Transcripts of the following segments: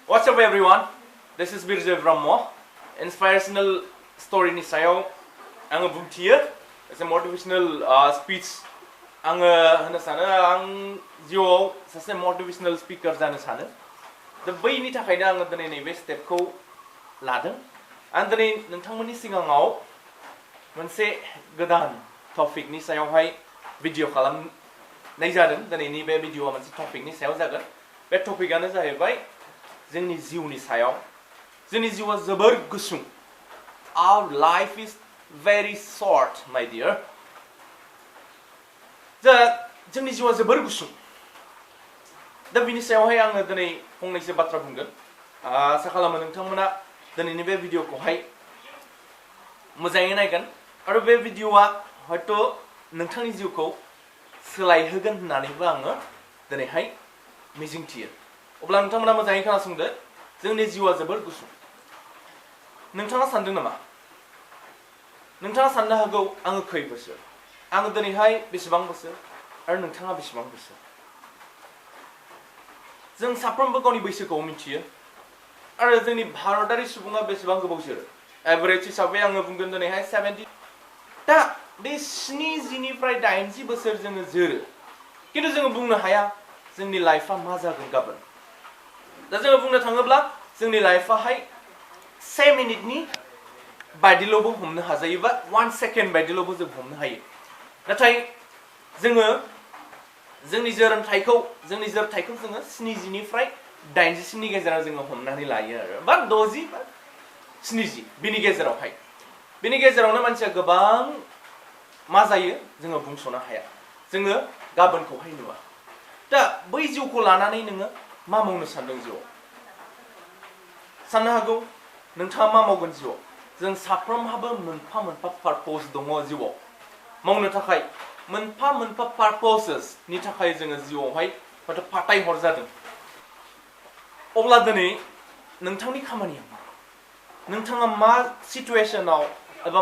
What's up everyone? This is Birjoy Brahma. Inspirational story ni sayaw ang bungtiya. It's a motivational speech. Ang hana sana ang jiwa sase motivational speaker jano sana. The bai ni thakayna ang dane nebe step ko ladang. And dane nonthangmoni singangaw मोनसे गोदान topic नि सायावहाय video खालामनाय जादों दिनैनि बे भिडिअआ मोनसे टपिकनि सायाव जागोन बे टपिकआनो जाहैबाय जोंनि जिउनि सायाव जोंनि जिउआ जोबोर गुसुं our life is very short my dear जोंनि जिउआ जोबोर गुसुं दा बिनि सायावहाय आङो दिनै फंनैसो बाथ्रा बुंगोन आसा खालामो नोंथांमोना दिनैनि बे भिडिअखौहाय मोजाङै नायगोन आरो बे भिडिअआ हयथ' नोंथांनि जिउखौ सोलायहोगोन होननानैबो आङो दिनैहाय मिजिंथियो अब्ला नोंथांमोना मोजाङै खोनासंदो जोंनि जिउआ जोबोर गुसुं नोंथाङा सानदों नामा नोंथाङा साननो हागौ आङो खै बोसोर आङो दिनैहाय बेसेबां बोसोर आरो नोंथाङा बेसेबां बोसोर जों साफ्रोमबो गावनि बैसोखौ मिथियो आरो जोंनि भारतारि सुबुङा बेसेबां गोबाव जोरो एभारेज हिसाबै आङो बुंगोन दिनैहाय 70 दा बे 70 निफ्राय 80 बोसोर जोङो जोरो खिन्थु जोङो बुंनो हाया जोंनि लाइफआ मा जागोन गाबोन दा जोङो बुंनो थाङोब्ला जोंनि लाइफआहाय 1 मिनिटनि बायदिल'बो हमनो हाजायो बा 1 सेकेन्ड बायदिल'बो जों हमनो हायो नाथाय जोङो जोंनि जोरथायखौ जोङो 70 निफ्राय 80 नि गेजेराव जोङो हमनानै लायो आरो बा 60 बा 70 बिनि गेजेरावनो मानसिया गोबां मा जायो जोङो बुंस'नो हाया जोङो गाबोनखौहाय नुवा दा बै जिउखौ लानानै नोङो मा मावनो सानदों जिउआव साननो हागौ नोंथाङा मा मावगोन जिउआव जों साफ्रोमहाबो मोनफा मोनफा पारपस दङ जिउआव मावनो थाखाय मोनफा मोनफा पारपसेसनि थाखाय जोङो जिउआवहाय हयथ' फाथाय हरजादों अब्ला दिनै नोंथांनि खामानिया नोंथाङा मा सिचुएशनाव एबा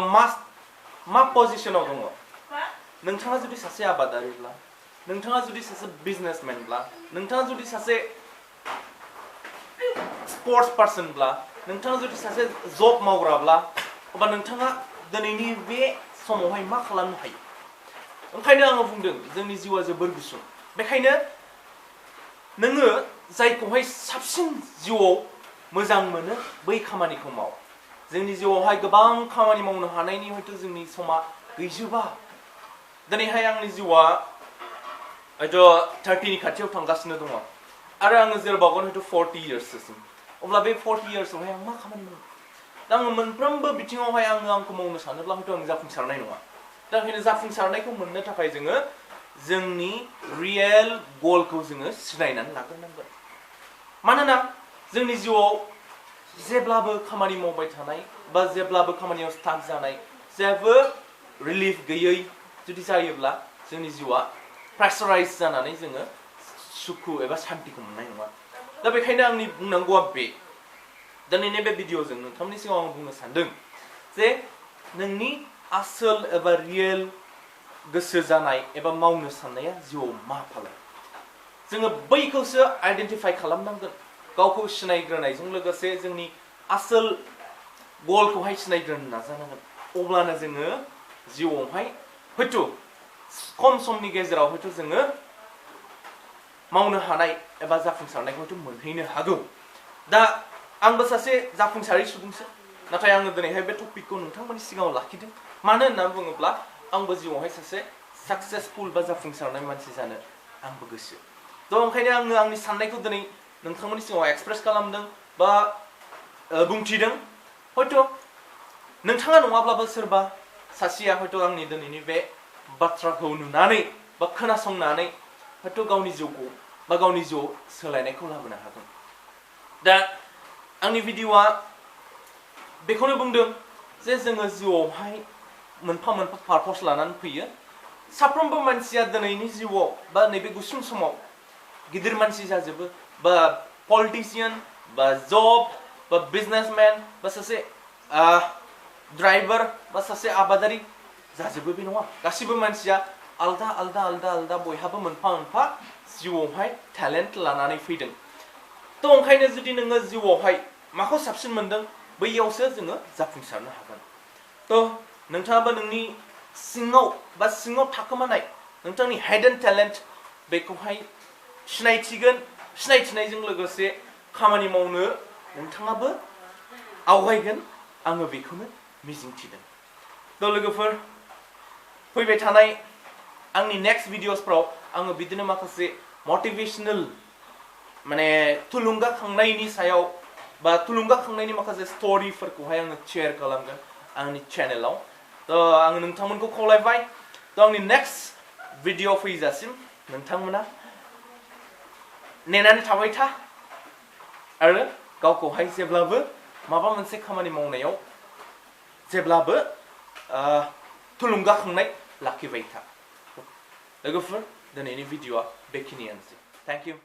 मा पजिशनाव दङ नोंथाङा जुदि सासे आबादारिब्ला नोंथाङा जुदि सासे बिजनेसमेनब्ला नोंथाङा जुदि सासे स्पर्ट्स पार्सनब्ला नोंथाङा जुदि सासे जब मावग्राब्ला अब्ला नोंथाङा दिनैनि बे समावहाय मा खालामनो हायो ओंखायनो आङो बुंदों जोंनि जिउआ जोबोर गुसुं बेखायनो नोङो जायखौहाय साबसिन जिउआव मोजां मोनो बै खामानिखौ माव जोंनि जिउआवहाय गोबां खामानि मावनो हानायनि हयथ' जोंनि समा गैजोबा दिनैहाय आंनि जिउआ हयथ' 30 नि खाथियाव थांगासिनो दङ आरो आङो जोरबावगोन हयथ' 40 इयार्ससिम अब्ला बे 40 इयार्सआवहाय आं मा खामानि मावो दा आङो मोनफ्रोमबो बिथिङावहाय आंखौ मावनो सानोब्ला हयथ' आं जाफुंसारनाय नङा दा ओंखायनो जाफुंसारनायखौ मोननो थाखाय जोङो जोंनि रियेल गलखौ जोङो सिनायनानै लाग्रोनांगोन मानोना जोंनि जिउआव जेब्लाबो खामानि मावबाय थानाय बा जेब्लाबो खामानियाव स्टाक जानाय जेबो रिलिफ गैयै जुदि जायोब्ला जोंनि जिउआ प्रेसाराइज जानानै जोङो सुखु एबा शान्तिखौ मोननाय नङा दा बेखायनो आंनि बुंनांगौआ बे दिनैनि बे भिडिअजों नोंथांनि सिगाङाव आं बुंनो सानदों जे नोंनि आसोल एबा रियेल गोसो जानाय एबा मावनो साननाया जिउआव मा फालाय जोङो बैखौसो आइडेन्टिफाइ खालामनांगोन गावखौ सिनायग्रोनायजों लोगोसे जोंनि आसोल गलखौहाय सिनायग्रोनो नाजानांगोन अब्लानो जोङो जिउआवहाय हयथ' खम समनि गेजेराव हयथ' जोङो मावनो हानाय एबा जाफुंसारनायखौ हयथ' मोनहैनो हागौ दा आंबो सासे जाफुंसारै सुबुंसो नाथाय आङो दिनैहाय बे टपिकखौ नोंथांमोननि सिगाङाव लाखिदों मानो होननानै बुङोब्ला आंबो जिउआवहाय सासे साक्सेसफुल बा जाफुंसारनाय मानसि जानो आंबो गोसो थ' ओंखायनो आङो आंनि साननायखौ दिनै नोंथांमोननि सिगाङाव एक्सप्रेस खालामदों बा बुंथिदों हयथ' नोंथाङा नङाब्लाबो सोरबा सासेया हयथ' आंनि दिनैनि बे बाथ्राखौ नुनानै बा खोनासंनानै हयथ' गावनि जिउखौ बा गावनि जिउआव सोलायनायखौ लाबोनो हागोन दा आंनि भिडिअआ बेखौनो बुंदों जे जोङो जिउआवहाय मोनफा मोनफा पारपस लानानै फैयो साफ्रोमबो मानसिया दिनैनि जिउआव बा नैबे गुसुं समाव गिदिर मानसि जाजोबो बा पलिटिशियान बा जब बा बिजनेसमेन बा सासे ड्राइभार बा सासे आबादारि जाजोबो बे नङा गासिबो मानसिया आलदा बयहाबो मोनफा मोनफा जिउआवहाय टेलेन्ट लानानै फैदों थ' ओंखायनो जुदि नोङो जिउआवहाय माखौ साबसिन मोनदों बैयावसो जोङो जाफुंसारनो हागोन। थ' नोंथाङाबो नोंनि सिङाव थाखोमानाय नोंथांनि हिडन टेलेन्ट बेखौहाय सिनायथिनायजों लोगोसे खामानि मावनो नोंथाङाबो आवगायगोन आङो बेखौनो मिजिंथिदों। थ' लोगोफोर फैबाय थानाय आंनि नेक्स्ट भिडिअसफ्राव आङो बिदिनो माखासे मटिभेशनेल माने थुलुंगाखांनायनि सायाव बा थुलुंगाखांनायनि माखासे स्ट'रिफोरखौहाय आङो शेयार खालामगोन आंनि चेनेलाव। थ' आङो नोंथांमोनखौ खावलायबाय थ' आंनि नेक्स्ट भिडिअ फैजासिम नोंथांमोना नेनानै थाबाय था आरो गावखौहाय जेब्लाबो माबा मोनसे खामानि मावनायाव जेब्लाबो थुलुंगाखांनाय लाखिबाय था। लोगोफोर दिनैनि भिडिअआ बेखिनियानोसै। Thank you.